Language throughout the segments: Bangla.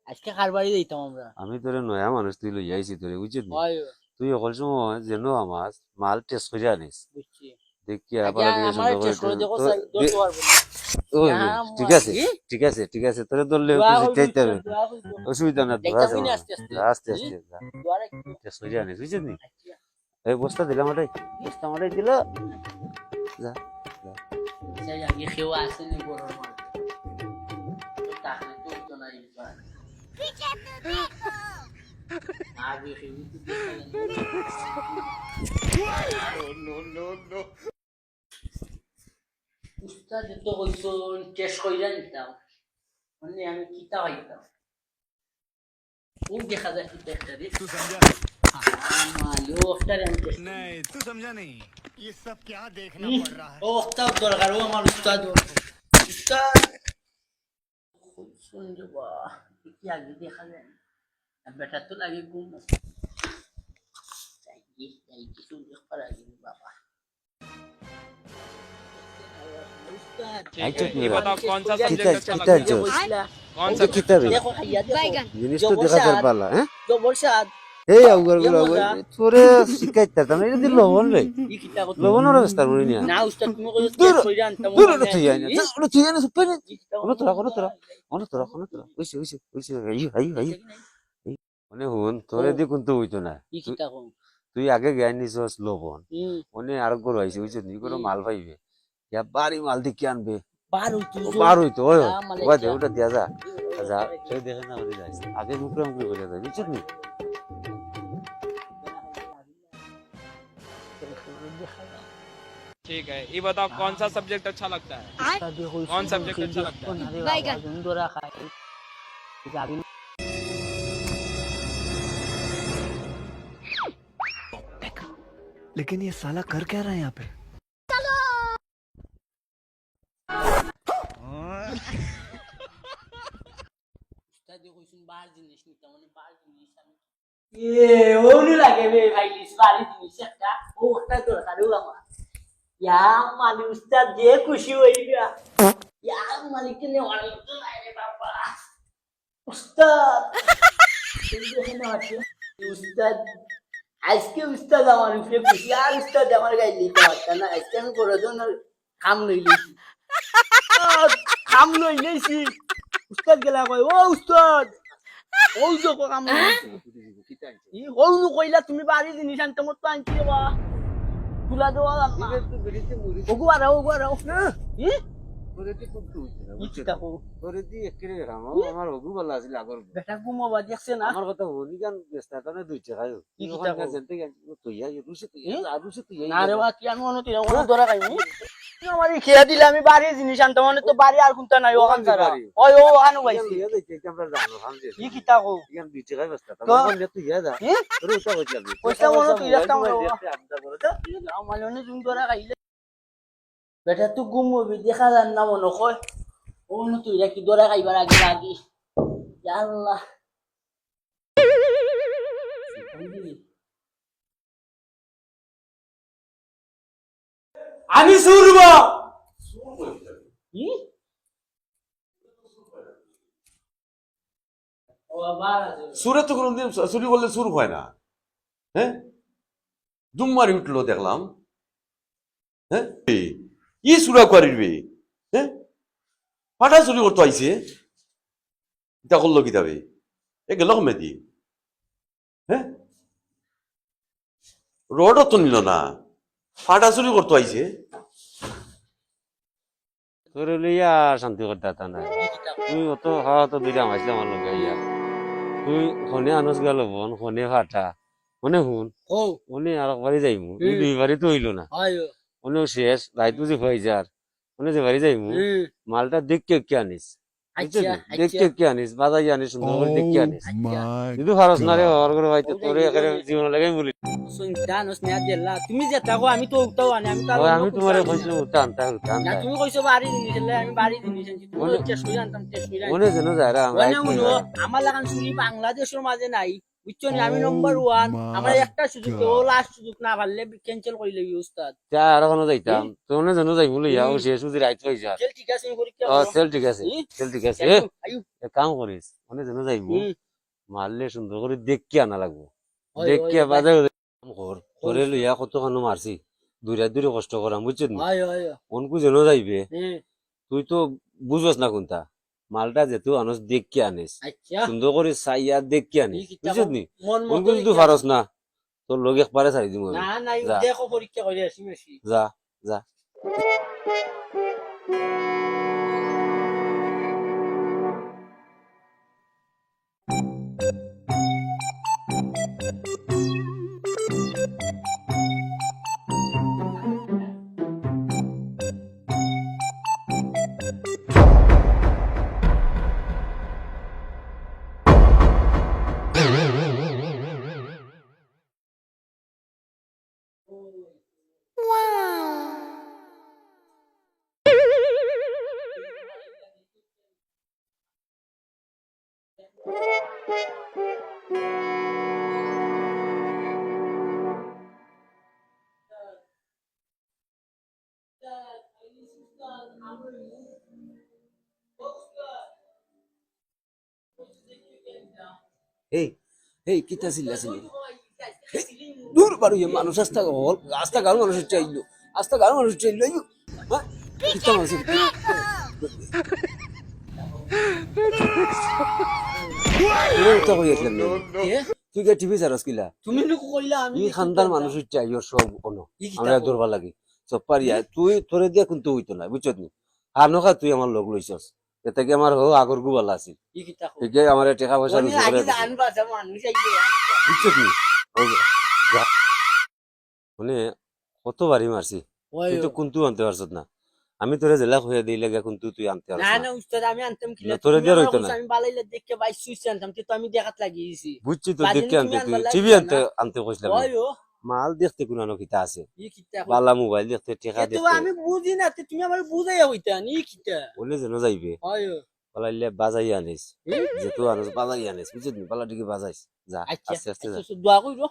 আজকে কার বাড়ি যাইতাম আমরা? আমি তোরে নয়া মানুষ তুই লই আইছি তোরে বুঝছিস নি হয়, তুই অকল সময় যেন আমার মাল টেস্ট করে আনিস বুঝছি। দেখি আগে আবার দিকে আমার সুন্দর করে টেস্ট করে দেখো, তোর দৌড়তে পারবো না। ওই ইয়া ঠিক আছে মালি, ঠিক আছে ঠিক আছে তোরে ধরলে দোয়া তুই হইবো, জিততে হবে দোয়া হইবো। অসুবিধা না ধরা যাইতাম যাবে না না আস্তে আস্তে। আস্তে আস্তে যা দোয়া রাখবো। টেস্ট করে আনিস বুঝছিস নি আচ্ছা। এই বস্তা দিলাম ওটাই বস্তা আমারটাই দিল যা যা সেই আগে কেউ আসেনি গরুর মাল। তাহলে তো হতো না এইবার। আগে কেউ তো দেখালেন। উস্তাদ তো হইতো টেস্ট কইরা নিতাম, মানে আমি কিতা হইতাম। ও দেখা যায় কি একটা রে तू समझा মালিও ওটারে আমি টেস্ট नहीं तू समझा नहीं ये सब क्या देखना पड़ रहा है ও ওটাও দরকার, ও আমার উস্তাদ। উস্তাদ শুনছো বা কি আগে দেখা যায় না, বেটা তো লাগে ঘুম। যাই কিছু দেখার আগে বাবা। आई चुप ये मेरा बताओ कौन सा कितना सब्जेक्ट अच्छा कितना लगता है? जो कौन ये सा कितना भी দেখো খাইয়া দেখো জিনিস তো দেখা যার পালা হ্যাঁ জবর স্বাদ। এই আউগার গুলো মজা। তোরে শিখাইতা তার এটা দিল লবণ রে ই কিতা কত লবণের অবস্থা মনে নিয়া না উস্তাদ তুমি কইছো দূর, টেস্ট কইরা আনতাম দূর ওটা তুই আইনা ওটা তুই আইনা সুপারি কোন তোরা ওইছে আই আই আই মানে হুন তোরে দি কোন তো হইতো না ই কিতা কম তুই আগে জ্ঞান নিছস লবণ মানে আর গরু আইছে হইছে নি করে মাল পাইবে ইয়া বাড়ি মাল দি কি আনবে বার হইতো বার হইতো ওই মানে ওই দে ওটা দিয়া যা যা সেই দেখে না আমাদের যাইছে আগে মুখে মুখে করে যায় বুঝছিস নি ठीक है ये बताओ कौन सा सब्जेक्ट अच्छा लगता है? कौन सब्जेक्ट अच्छा लगता है? बैगन दोरा खाए जाबी लेकिन ये साला कर क्या रहा है यहाँ पे উস্তাদ কইছুন বার জিনিস নিতে মানে বার জিনিস আমি ওনু লাগে বে ভাই লিস বাড়ি জিনিস একটা ও একটা দরকার ও আমার ইয়া মালি উস্তাদ যে খুশি হইবা ইয়া মালিক নে অনেক তো নাই রে বাবা উস্তাদ উস্তাদ আজকে উস্তাদ আমার উপরে খুশি আর উস্তাদ আমার গায়ে লিখতে পারত না আজকে আমি করে জন্য কাম লইলেছি কাম লইলেছি উস্তাদ গেলা কয় ও উস্তাদ ওই যে কাম লইলেছি ই ওনু কইলা তুমি বাড়ি জিনিস আনতে মত আনছি বা তুলা দেওয়া না ওগু আরাও না ই তোরে দি কোন তো হইতো না ই কিতা কো তোরে দি একরে রামা আমার ওগু বলা আছিল আগর বেটা ঘুমাবা দেখছে না আমার কথা হনি গান ব্যস্ত তানে দুই টাকা কি কিতা কও? তুই ইয়া রুসে তুই আর রুসে তুই না রে বা কি আমি অনুতি না ধরা খাইনি আমার খেয়া দিলে আমি বাড়ি জিনিস আনতে মানে তো বাড়ি আর কোনটা নাই ওখান ছাড়া ওই ও ওখানে পাইছি ই কিতা কো পয়সা মনে তুই রাখতা আমার অনেক জুম ধরা খাইলে বেটা তুই ঘুমবি দেখা যান না মনে কয় ও না তুই রাখি ধরা খাইবার আগে লাগি আল্লাহ আমি শুরব কি ও আবার সুরে তো কোনোদিন চুরি করলে সুর হয় না হ্যাঁ দুম মারি উঠলো দেখলাম হ্যাঁ ই সুরা করিবে হ্যাঁ ফাটা চুরি করতে আইছে এটা করলো কিতাবে এ গেল মেদি হ্যাঁ রডও তো নিল না ফাটা চুরি করতে আইছে তোরে লইয়া শান্তি করতে তা না তুই অত খাওয়া তো বিরাম আসলে আমার লগে ইয়া তুই খনে আনস গেল বোন খনে ফাটা মনে হুন ও মনে আর একবারই যাইমু দুইবারই তো হইল না আয়ো মনে শেষ রাইত বুঝি হয়ে যার মনে যে বাড়ি যাইমু মালটা দেখকে কে আনিস আচ্ছা দেখকে কে আনিস বাজাই আনিস সুন্দর করে দেখকে আনিস माय কিন্তু ফারস না রে আর করে হয়তো তোরে এখানে জীবন লাগাই বলি সুলতানস না দেলা তুমি যে থাকো আমি তো উঠতাও আনি আমি তো আমি তোমারে কইছিলাম উঠান না তুমি কইছো বাড়ি জিনিস হলে আমি বাড়ি জিনিস আনছি তুমি মনে- চেষ্টা করে আনতাম চেষ্টা করে মনে যেন যায় রা মানে আমার লাগান শুনি বাংলাদেশের মাঝে নাই বুঝছো নি আমি নম্বর 1 আমার একটা সুযোগ ও লাস্ট সুযোগ না পারলে ক্যান্সেল করে লই উস্তাদ তা আর কোনো যাইতাম তোনে জানো যাইব লইয়া ও শেষ উজি রাইত হই যা চল ঠিক আছে আমি পরীক্ষা ও করব। চল ঠিক আছে চল ঠিক আছে আয়ু এক কাম করিস ওনে জানো যাইব মারলে সুন্দর করে দেখি আনা লাগবো ওই, দেখি ওই, বাদে কাম কর তোরে লইয়া কত খানো মারছি দূরে কষ্ট করাম বুঝছিস না আয় আয় অনকু যেন যাইবে হুম তুই তো বুঝস না কোনটা মালটা যেহেতু আনস দেখি আনিস আচ্ছা সুন্দর করে চাইয়া দেখি আনিস ঠিক আছে, বুঝছিস নি মন অনকু মতো যদি পারস না তোর লগে একবারে ছাড়ি দিম আমি না না যা। দেখো পরীক্ষা করে আসি বেশি যা যা এই এই কিতা চিল্লাছিলি দূর বারু মানুষ আস্তা গাল মানুষ চাইলো আস্তা গাল মানুষ চাইলো হ্যাঁ কিতা মানুষ তুই কে টিভি চারস কিলা তুমি লোক কইলা আমি ই খানদার মানুষ চাইও সব কোনো আমরা দৌড়বা লাগি সব পারিয়া তুই তোরে দিয়া কিন্তু হইতো না বুঝছত নি আর নখা তুই আমার লগ লইছস এতে কি আমার আগর গুবালা আছিল ই কিতা কই ঠিক আমার টাকা পয়সা আমি রুজি করে আগে আনবা যা মানুষ আইবে বুঝছত নি মানে কত বাড়ি মারছি ওই তুই তো কুন্তু আনতে পারছত না আমি তোরে জেলা হইয়া দিই লাগে কিন্তু তুই আনতে পারছ না না না উস্তাদ আমি আনতাম কি না, তোরে দিয়ে রইতো না। আমি বালাইলে দেখে বাই সুইচ আনতাম তো আমি দেখাত লাগিয়েছি বুঝছি তো বাজে দেখে তুমি আনতে তুই আনবার টিভি লাগবে আনতে না। আনতে কইছিলাম ওই ও মাল দেখতে কোন কিতা আছে ই কিতা কই বালা মোবাইল দেখতে টাকা এতো দেখতে আমি বুঝি না তো তুমি আমার বুঝাইয়া হইতা নি কিতা ওলে যেন যাইবে ওই ও পালাইলে বাজাই আনিস যেহেতু আনিস বাজাই আনিস বুঝছিস নি পালা দিকে বাজাইস যা আচ্ছা আস্তে আস্তে যা আচ্ছা দোয়া কইরো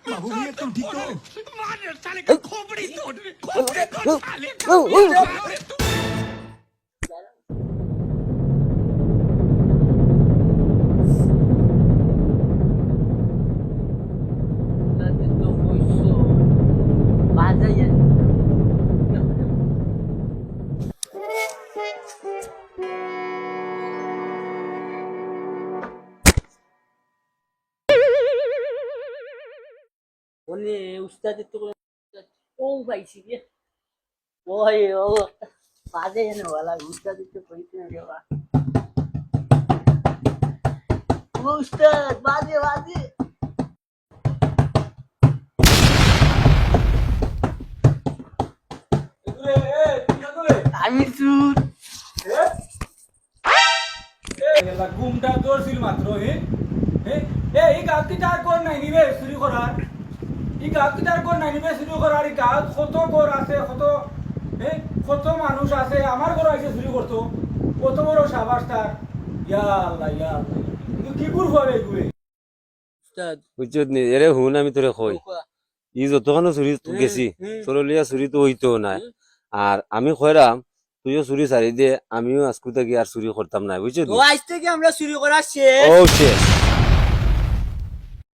बाबू भैया तुम ठीक हो मार साले का खोपड़ी तोड़ खोपड़ी तोड़ साले का তো কইছো বাজাইয়া বলে উস্তাদ তো ও পাইছি রে ওই ও বাজে না वाला উস্তাদ তো কইতে না রে বাবা ও উস্তাদ বাজে বাজে আমি সুর ঘুমটা দৌড়ছিল মাত্র এই গাছ কি তার কর নাই নিবে চুরি করার এই গাছ কি তার কর নাই নিবে চুরি করার এই গাছ কত ঘর আছে কত মানুষ আছে আমার ঘর আছে চুরি করতো কত বড় সাবাস তার ইয়া আল্লাহ কিন্তু কি করব এগুলো উস্তাদ বুঝছিস নি এরে হুন আমি তোরে কই ই যতখানো চুরি গেছি চরলিয়া চুরি তো হইতো না আর আমি কইরাম তুইও চুরি ছাড়ি দে আমিও আজকু থেকে আর চুরি করতাম না বুঝছিস ও আজ থেকে আমরা চুরি করা শেষ ও শেষ